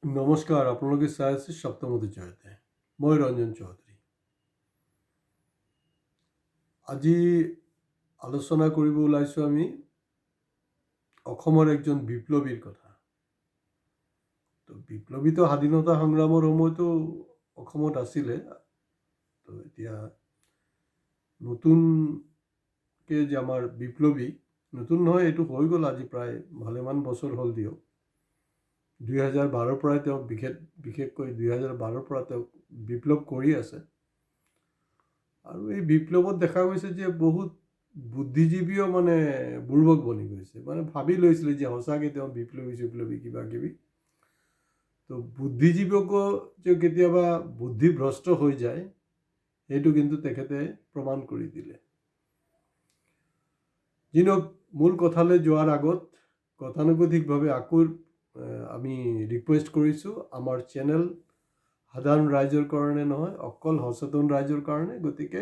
নমস্কাৰ, আপোনালোকে চাই আছে সপ্তমতি জয়তে। মই ৰঞ্জন চৌধুৰী। আজি আলোচনা কৰিব ওলাইছোঁ আমি অসমৰ একজন বিপ্লৱীৰ কথা। তো বিপ্লৱীতো স্বাধীনতা সংগ্ৰামৰ সময়তো অসমত আছিলে। তো এতিয়া নতুনকে যে আমাৰ বিপ্লৱী, নতুন নহয়, এইটো হৈ গ'ল আজি প্ৰায় ভালেমান বছৰ হ'ল দিয়ক। 2012 পৰাই তেওঁ বিশেষকৈ 2012 পৰা তেওঁ বিপ্লৱ কৰি আছে। আৰু এই বিপ্লৱত দেখা গৈছে যে বহুত বুদ্ধিজীৱীও মানে বুৰ্বক বনি গৈছে, মানে ভাবি লৈছিলে যে সঁচাকৈ তেওঁ বিপ্লৱী কিবা কিবি। তো বুদ্ধিজীৱীকো যে কেতিয়াবা বুদ্ধিভ্ৰষ্ট হৈ যায়, সেইটো কিন্তু তেখেতে প্ৰমাণ কৰি দিলে। যি নহওক, মূল কথালৈ যোৱাৰ আগত গতানুগতিকভাৱে আকৌ আমি ৰিকুৱেষ্ট কৰিছোঁ, আমাৰ চেনেল সাধাৰণ ৰাইজৰ কাৰণে নহয়, অকল সচেতন ৰাইজৰ কাৰণে। গতিকে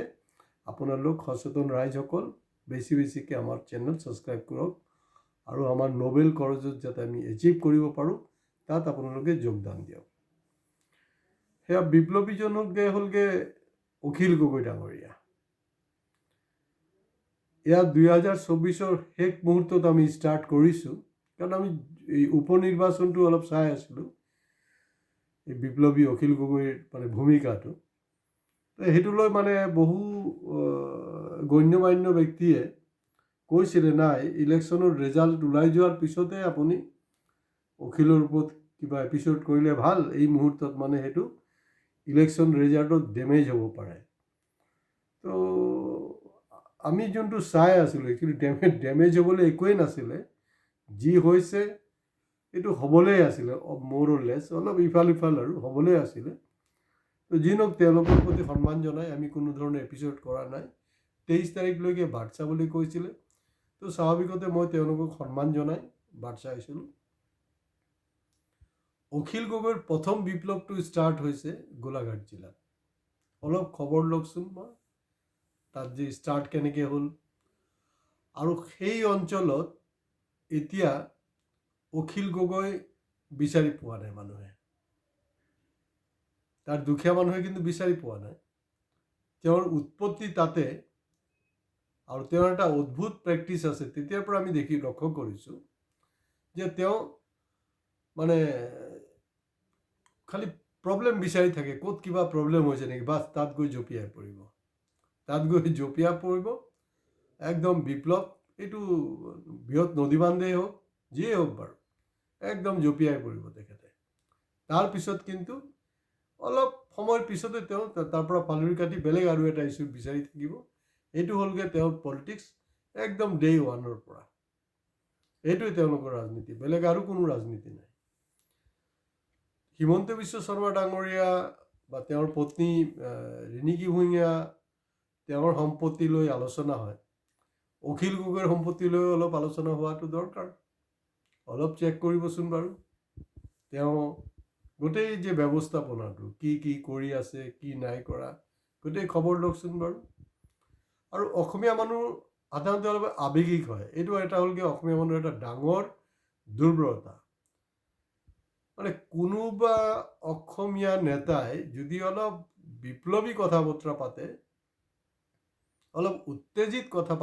আপোনালোক সচেতন ৰাইজসকল বেছিকৈ আমাৰ চেনেল ছাবস্ক্ৰাইব কৰক আৰু আমাৰ নোবেল কজত যাতে আমি এচিভ কৰিব পাৰোঁ, তাত আপোনালোকে যোগদান দিয়ক। সেয়া বিপ্লৱীজনকে হ'লগৈ অখিল গগৈ ডাঙৰীয়া। ইয়াত 2024 শেষ মুহূৰ্তত আমি ষ্টাৰ্ট কৰিছোঁ, কাৰণ আমি এই উপনিৰ্বাচনটো অলপ চাই আছিলোঁ, এই বিপ্লৱী অখিল গগৈৰ মানে ভূমিকাটো। সেইটো লৈ মানে বহু গণ্য মান্য ব্যক্তিয়ে কৈছিলে, নাই ইলেকশ্যনৰ ৰিজাল্ট ওলাই যোৱাৰ পিছতে আপুনি অখিলৰ ওপৰত কিবা এপিছ'ড কৰিলে ভাল। এই মুহূৰ্তত মানে সেইটো ইলেকশ্যন ৰিজাল্টত ডেমেজ হ'ব পাৰে। তো আমি যোনটো চাই আছিলোঁ, একচুৱেলি ডেমেজ হ'বলৈ একোৱেই নাছিলে। যি হৈছে এইটো হ'বলেই আছিলে, মোৰ লেছ অলপ ইফাল সিফাল আৰু হ'বলেই আছিলে। তো যি নহওক, তেওঁলোকৰ প্ৰতি সন্মান জনাই আমি কোনো ধৰণৰ এপিছ'ড কৰা নাই। 23 তাৰিখলৈকে বাট চাবলৈ কৈছিলে, তো স্বাভাৱিকতে মই তেওঁলোকক সন্মান জনাই বাট চাইছিলোঁ। অখিল গগৈৰ প্ৰথম বিপ্লৱটো ষ্টাৰ্ট হৈছে গোলাঘাট জিলাত। অলপ খবৰ লওকচোন, মই তাত যে ষ্টাৰ্ট কেনেকৈ হ'ল। আৰু সেই অঞ্চলত এতিয়া অখিল গগৈ বিচাৰি পোৱা নাই মানুহে, তাৰ দুখীয়া মানুহে কিন্তু বিচাৰি পোৱা নাই। তেওঁৰ উৎপত্তি তাতে, আৰু তেওঁৰ এটা অদ্ভুত প্ৰেক্টিছ আছে। তেতিয়াৰ পৰা আমি লক্ষ্য কৰিছোঁ যে তেওঁ মানে খালি প্ৰব্লেম বিচাৰি থাকে, ক'ত কিবা প্ৰব্লেম হৈছে নেকি, বাছ তাত গৈ জঁপিয়াই পৰিব। একদম বিপ্লৱ, এইটো বৃহৎ নদী বান্ধেই হওক, যিয়েই হওক বাৰু, একদম জঁপিয়াই পৰিব তেখেতে। তাৰপিছত কিন্তু অলপ সময়ৰ পিছতে তেওঁ তাৰ পৰা ফালৰি কাটি বেলেগ আৰু এটা ইছ্যু বিচাৰি থাকিব। এইটো হ'লগৈ তেওঁৰ পলিটিক্স একদম ডে ওৱানৰ পৰা। এইটোৱে তেওঁলোকৰ ৰাজনীতি, বেলেগ আৰু কোনো ৰাজনীতি নাই। হিমন্ত বিশ্ব শৰ্মা ডাঙৰীয়া বা তেওঁৰ পত্নী ৰিণিকী ভূঞা, তেওঁৰ সম্পত্তি লৈ আলোচনা হয়। অখিল গগৈৰ সম্পত্তি লৈ অলপ আলোচনা হোৱাটো দৰকাৰ। অলপ চেক কৰিবচোন বাৰু, তেওঁ গোটেই যে ব্যৱস্থাপনাটো কি কি কৰি আছে, কি নাই কৰা, গোটেই খবৰ লওকচোন বাৰু। আৰু অসমীয়া মানুহ সাধাৰণতে অলপ আৱেগিক হয়। এইটো এটা হ'লগৈ অসমীয়া মানুহৰ এটা ডাঙৰ দুৰ্বলতা। মানে কোনোবা অসমীয়া নেতাই যদি অলপ বিপ্লৱী কথা বতৰা পাতে, অলপ উত্তেজিত কথা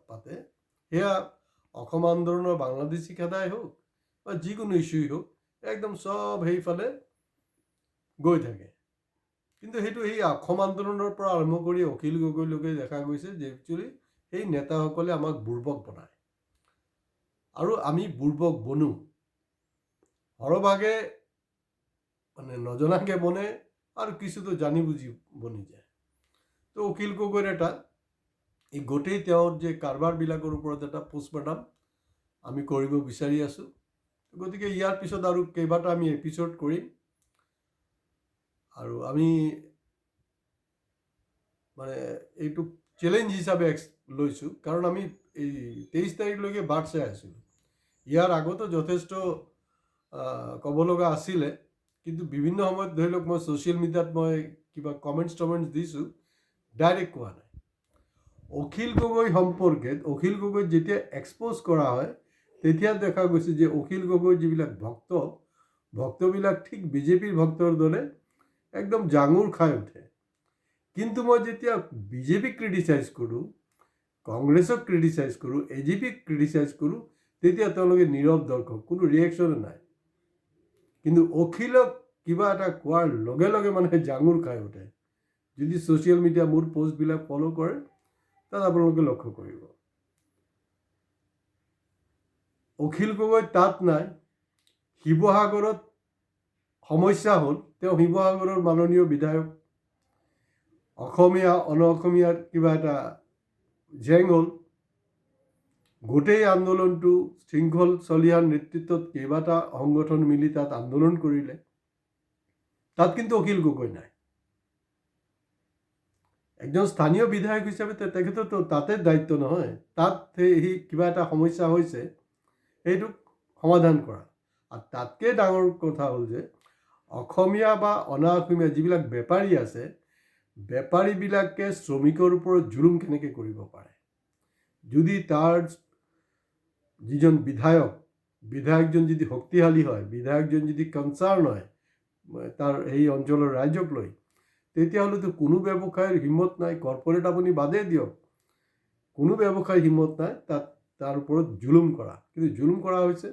পাতে, সেয়া অসম আন্দোলনৰ বাংলাদেশী খেদাই হওক বা যিকোনো ইছ্যুই হওক, একদম চব সেইফালে গৈ থাকে। কিন্তু সেইটো সেই অসম আন্দোলনৰ পৰা আৰম্ভ কৰি অখিল গগৈলৈকে দেখা গৈছে যে একচুৱেলি সেই নেতাসকলে আমাক বুৰ্বক বনায়, আৰু আমি বুৰ্বক বনো। সৰহভাগে মানে নজনাকে বনে, আৰু কিছুতো জানি বুজি বনি যায়। তো অখিল গগৈৰ এটা এই গোটেই তেওঁৰ যে কাৰবাৰবিলাকৰ ওপৰত এটা পোষ্টমৰ্টম আমি কৰিব বিচাৰি আছোঁ। গতিকে ইয়াৰ পিছত আৰু কেইবাটা আমি এপিছ'ড কৰিম, আৰু আমি মানে এইটো চেলেঞ্জ হিচাপে লৈছোঁ, কাৰণ আমি এই 23 তাৰিখলৈকে বাট চাই আছিলোঁ। ইয়াৰ আগতো যথেষ্ট ক'ব লগা আছিলে, কিন্তু বিভিন্ন সময়ত ধৰি লওক মই ছ'চিয়েল মিডিয়াত মই কিবা কমেণ্টছ দিছোঁ, ডাইৰেক্ট কোৱা নাই। অখিল গগৈ সম্পৰ্কে অখিল গগৈ যেতিয়া এক্সপ'জ কৰা হয়, তেতিয়া দেখা গৈছে যে অখিল গগৈৰ যিবিলাক ভক্ত, ভক্তবিলাক ঠিক বিজেপিৰ ভক্তৰ দৰে একদম জাঙুৰ খাই উঠে। কিন্তু মই যেতিয়া বিজেপিক ক্ৰিটিচাইজ কৰোঁ, কংগ্ৰেছক ক্ৰিটিচাইজ কৰোঁ, এজিপিক ক্ৰিটিচাইজ কৰোঁ, তেতিয়া তেওঁলোকে নীৰৱ দৰ্শক, কোনো ৰিয়েকশ্যনে নাই। কিন্তু অখিলক কিবা এটা কোৱাৰ লগে লগে মানে জাঙুৰ খাই উঠে। যদি ছ'চিয়েল মিডিয়া মোৰ পষ্টবিলাক ফ'ল' কৰে তাত আপোনালোকে লক্ষ্য কৰিব। অখিল গগৈ তাত নাই। শিৱসাগৰত সমস্যা হ'ল, তেওঁ শিৱসাগৰৰ মাননীয় বিধায়ক। অসমীয়া অসমীয়াৰ কিবা এটা জেং হ'ল। গোটেই আন্দোলনটো শৃংখল চলিহাৰ নেতৃত্বত কেইবাটা সংগঠন মিলি তাত আন্দোলন কৰিলে। তাত কিন্তু অখিল গগৈ নাই। একজন স্থানীয় বিধায়ক হিচাপে তেখেতৰতো তাতে দায়িত্ব নহয়, তাত সি কিবা এটা সমস্যা হৈছে সেইটোক সমাধান কৰা। আৰু তাতকৈ ডাঙৰ কথা হ'ল যে অসমীয়া বা অনা অসমীয়া যিবিলাক বেপাৰী আছে, বেপাৰীবিলাকে শ্ৰমিকৰ ওপৰত জুলুম কেনেকৈ কৰিব পাৰে। যদি তাৰ যিজন বিধায়কজন যদি শক্তিশালী হয়, বিধায়কজন যদি কনচাৰ্ণ হয় তাৰ এই অঞ্চলৰ ৰাইজক লৈ, তেতিয়াহ'লেতো কোনো ব্যৱসায়ৰ হিম্মত নাই। কৰ্পৰেট আপুনি বাদেই দিয়ক, কোনো ব্যৱসায়ৰ হিম্মত নাই তাত তাৰ ওপৰত জুলুম কৰা। কিন্তু জুলুম কৰা হৈছে।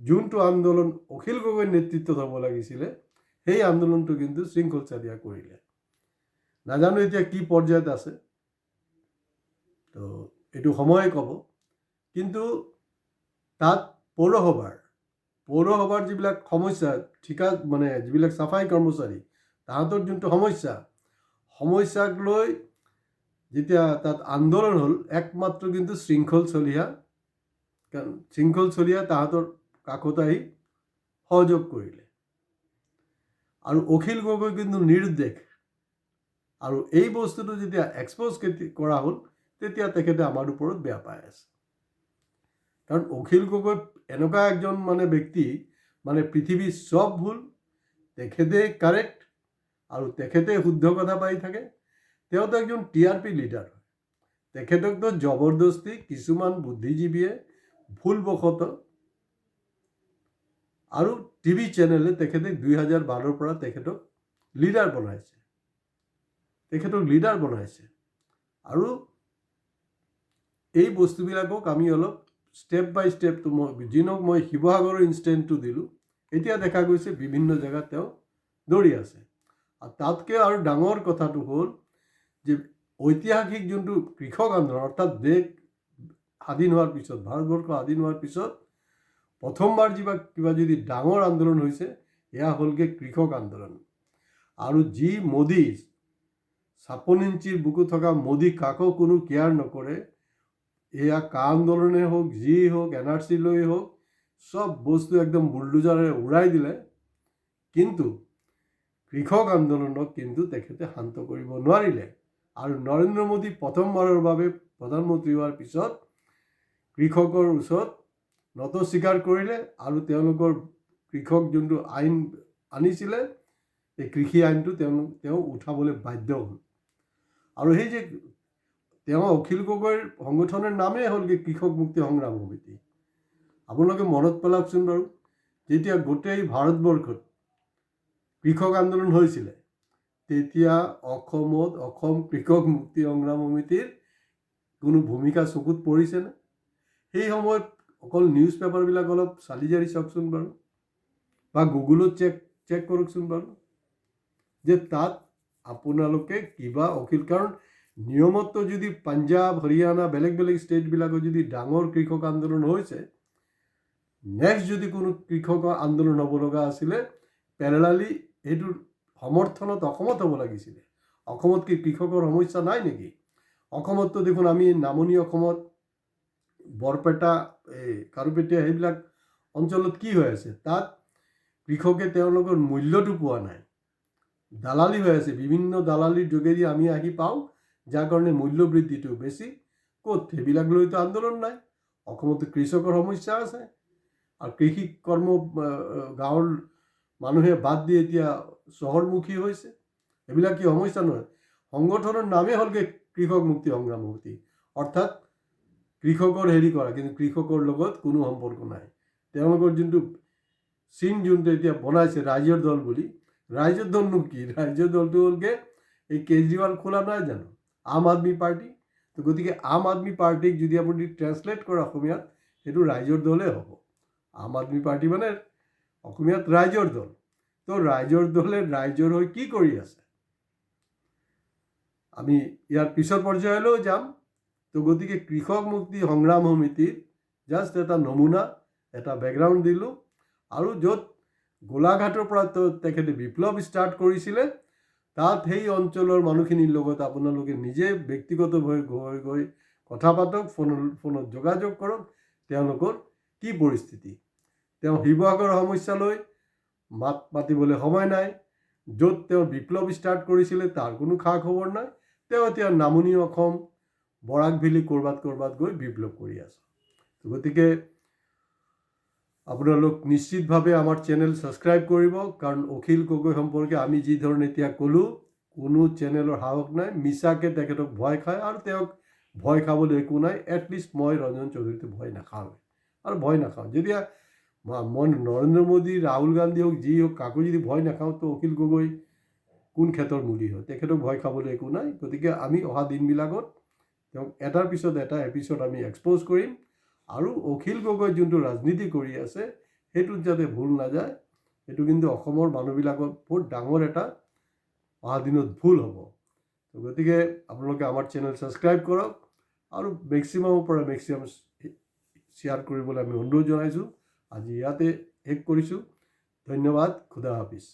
যোনটো আন্দোলন অখিল গগৈৰ নেতৃত্বত হ'ব লাগিছিলে, সেই আন্দোলনটো কিন্তু শৃংখল চালিয়া কৰিলে। নাজানো এতিয়া কি পৰ্যায়ত আছে, তো এইটো সময়ে ক'ব। কিন্তু তাত পৌৰসভাৰ যিবিলাক সমস্যা, মানে যিবিলাক চাফাই কৰ্মচাৰী, তাহাঁতৰ যোনটো সমস্যাক লৈ যেতিয়া তাত আন্দোলন হ'ল, একমাত্ৰ কিন্তু শৃংখল চলিহা তাহাঁতৰ কাষত আহি সহযোগ কৰিলে। আৰু অখিল গগৈ কিন্তু নিৰুদ্দেশ। আৰু এই বস্তুটো যেতিয়া এক্সপ'জ কৰা হ'ল, তেতিয়া তেখেতে আমাৰ ওপৰত বেয়া পাই আছে। কাৰণ অখিল গগৈ এনেকুৱা একজন মানে ব্যক্তি, মানে পৃথিৱীৰ চব ভুল তেখেতে কাৰেক্ট আৰু তেখেতে শুদ্ধ কথা পাই থাকে। তেওঁতো একজন TRP লিডাৰ হয়। তেখেতকতো জবৰদস্তি কিছুমান বুদ্ধিজীৱীয়ে ভুলবশতঃ আৰু টিভি চেনেলে তেখেতে 2012ৰ পৰা তেখেতক লিডাৰ বনাইছে। আৰু এই বস্তুবিলাকক আমি অলপ ষ্টেপ বাই ষ্টেপ, মই শিৱসাগৰৰ ইনষ্টেণ্টটো দিলোঁ। এতিয়া দেখা গৈছে বিভিন্ন জেগাত তেওঁ দৌৰি আছে। আৰু তাতকৈ আৰু ডাঙৰ কথাটো হ'ল যে ঐতিহাসিক যোনটো কৃষক আন্দোলন, অৰ্থাৎ দেশ স্বাধীন হোৱাৰ পিছত, ভাৰতবৰ্ষ স্বাধীন হোৱাৰ পিছত প্ৰথমবাৰ কিবা যদি ডাঙৰ আন্দোলন হৈছে, এয়া হ'লগৈ কৃষক আন্দোলন। আৰু যি মোদী 56 ইঞ্চিৰ বুকু থকা মোদী কাকো কোনো কেয়াৰ নকৰে। এয়া কা আন্দোলনে হোক, যি হোক, NRC লৈ হোক, চব বস্তু একদম বুলডোজাৰেৰে উৰাই দিলে। কিন্তু কৃষক আন্দোলনক কিন্তু তেখেতে শান্ত কৰিব নোৱাৰিলে। আৰু নৰেন্দ্ৰ মোদী প্ৰথমবাৰৰ বাবে প্ৰধানমন্ত্ৰী হোৱাৰ পিছত কৃষকৰ ওচৰত নত স্বীকাৰ কৰিলে। আৰু তেওঁলোকৰ কৃষক যোনটো আইন আনিছিলে, এই কৃষি আইনটো তেওঁ উঠাবলৈ বাধ্য হ'ল। আৰু সেই যে তেওঁ অখিল গগৈৰ সংগঠনৰ নামেই হ'লগৈ কৃষক মুক্তি সংগ্ৰাম সমিতি। আপোনালোকে মনত পেলাওকচোন বাৰু, যেতিয়া গোটেই ভাৰতবৰ্ষত কৃষক আন্দোলন হৈছিলে, তেতিয়া অসম কৃষক মুক্তি সংগ্ৰাম সমিতিৰ কোনো ভূমিকা চকুত পৰিছেনে? সেই সময়ত অকল নিউজ পেপাৰবিলাক অলপ চালি জাৰি চাওকচোন বাৰু, বা গুগলত চেক কৰকচোন বাৰু, যে তাত আপোনালোকে কিবা কাৰণ নিয়মততো যদি পাঞ্জাৱ, হৰিয়ানা, বেলেগ ষ্টেটবিলাকত যদি ডাঙৰ কৃষক আন্দোলন হৈছে, নেক্সট যদি কোনো কৃষক আন্দোলন হ'ব লগা আছিলে, পেৰেলালি সেইটোৰ সমৰ্থনত অসমত হ'ব লাগিছিলে। অসমত কি কৃষকৰ সমস্যা নাই নেকি? অসমততো দেখোন আমি নামনি অসমত বৰপেটা, কাৰুপেটীয়া সেইবিলাক অঞ্চলত কি হৈ আছে, তাত কৃষকে তেওঁলোকৰ মূল্যটো পোৱা নাই, দালালি হৈ আছে। বিভিন্ন দালালিৰ যোগেদি আমি আহি পাওঁ, যাৰ কাৰণে মূল্য বৃদ্ধিটো বেছি। ক'ত সেইবিলাক লৈতো আন্দোলন নাই। অসমতো কৃষকৰ সমস্যা আছে। আৰু কৃষি কৰ্ম গাঁৱৰ মানুহে বাদ দি এতিয়া চহৰমুখী হৈছে। এইবিলাক কি সমস্যা নহয়? সংগঠনৰ নামেই হ'লগৈ কৃষক মুক্তি সংগ্ৰাম সমিতি, অৰ্থাৎ কৃষকৰ হেৰি কৰা, কিন্তু কৃষকৰ লগত কোনো সম্পৰ্ক নাই। তেওঁলোকৰ যোনটো চিন যোনটো এতিয়া বনাইছে ৰাইজৰ দল বুলি, ৰাইজৰ দলনো কি? ৰাইজৰ দলটো হ'লগৈ এই কেজৰিৱাল খোলা নাই জানো, আম আদমি পাৰ্টি। তো গতিকে আম আদমি পাৰ্টিক যদি আপুনি ট্ৰেন্সলেট কৰে অসমীয়াত, সেইটো ৰাইজৰ দলেই হ'ব। আম আদমি পাৰ্টি মানে অসমীয়াত ৰাইজৰ দল। তো ৰাইজৰ দলে ৰাইজৰ হৈ কি কৰি আছে আমি ইয়াৰ পিছৰ পৰ্যায়লৈও যাম। তো গতিকে কৃষক মুক্তি সংগ্ৰাম সমিতিৰ জাষ্ট এটা নমুনা, এটা বেকগ্ৰাউণ্ড দিলোঁ। আৰু য'ত গোলাঘাটৰ পৰা তেখেতে বিপ্লৱ ষ্টাৰ্ট কৰিছিলে, তাত সেই অঞ্চলৰ মানুহখিনিৰ লগত আপোনালোকে নিজে ব্যক্তিগতভাৱে গৈ কথা পাতক, ফোনত যোগাযোগ কৰক, তেওঁলোকৰ কি পৰিস্থিতি। তেওঁ শিৱসাগৰৰ সমস্যালৈ মাত মাতিবলৈ সময় নাই। য'ত তেওঁ বিপ্লৱ ষ্টাৰ্ট কৰিছিলে তাৰ কোনো খা খবৰ নাই। তেওঁ এতিয়া নামনি অসম, বৰাক ভেলী ক'ৰবাত গৈ বিপ্লৱ কৰি আছে। গতিকে আপোনালোক নিশ্চিতভাৱে আমাৰ চেনেল ছাবস্ক্ৰাইব কৰিব, কাৰণ অখিল গগৈ সম্পৰ্কে আমি যি ধৰণে এতিয়া ক'লোঁ, কোনো চেনেলৰ সাহস নাই। মিছাকৈ তেখেতক ভয় খায়, আৰু তেওঁক ভয় খাবলৈ একো নাই। এটলিষ্ট মই ৰঞ্জন চৌধুৰীটো ভয় নাখাওঁ, আৰু ভয় নাখাওঁ। যেতিয়া মই নৰেন্দ্ৰ মোদী, ৰাহুল গান্ধী হওক, যি হওক, কাকো যদি ভয় নাখাওঁ, তো অখিল গগৈ কোন ক্ষেত্ৰৰ মূলি হয়? তেখেতক ভয় খাবলৈ একো নাই। গতিকে আমি অহা দিনবিলাকত তেওঁক এটাৰ পিছত এটা এপিছড আমি এক্সপ'জ কৰিম। আৰু অখিল গগৈ যোনটো ৰাজনীতি কৰি আছে, সেইটোত যাতে ভুল নাযায়, সেইটো কিন্তু অসমৰ মানুহবিলাকৰ বহুত ডাঙৰ এটা অহা দিনত ভুল হ'ব। গতিকে আপোনালোকে আমাৰ চেনেল ছাবস্ক্ৰাইব কৰক, আৰু মেক্সিমামৰ পৰা মেক্সিমাম শ্বেয়াৰ কৰিবলৈ আমি অনুৰোধ জনাইছোঁ। আজি ইয়াতে শেষ কৰিছোঁ। ধন্যবাদ। খুদা হাফিজ।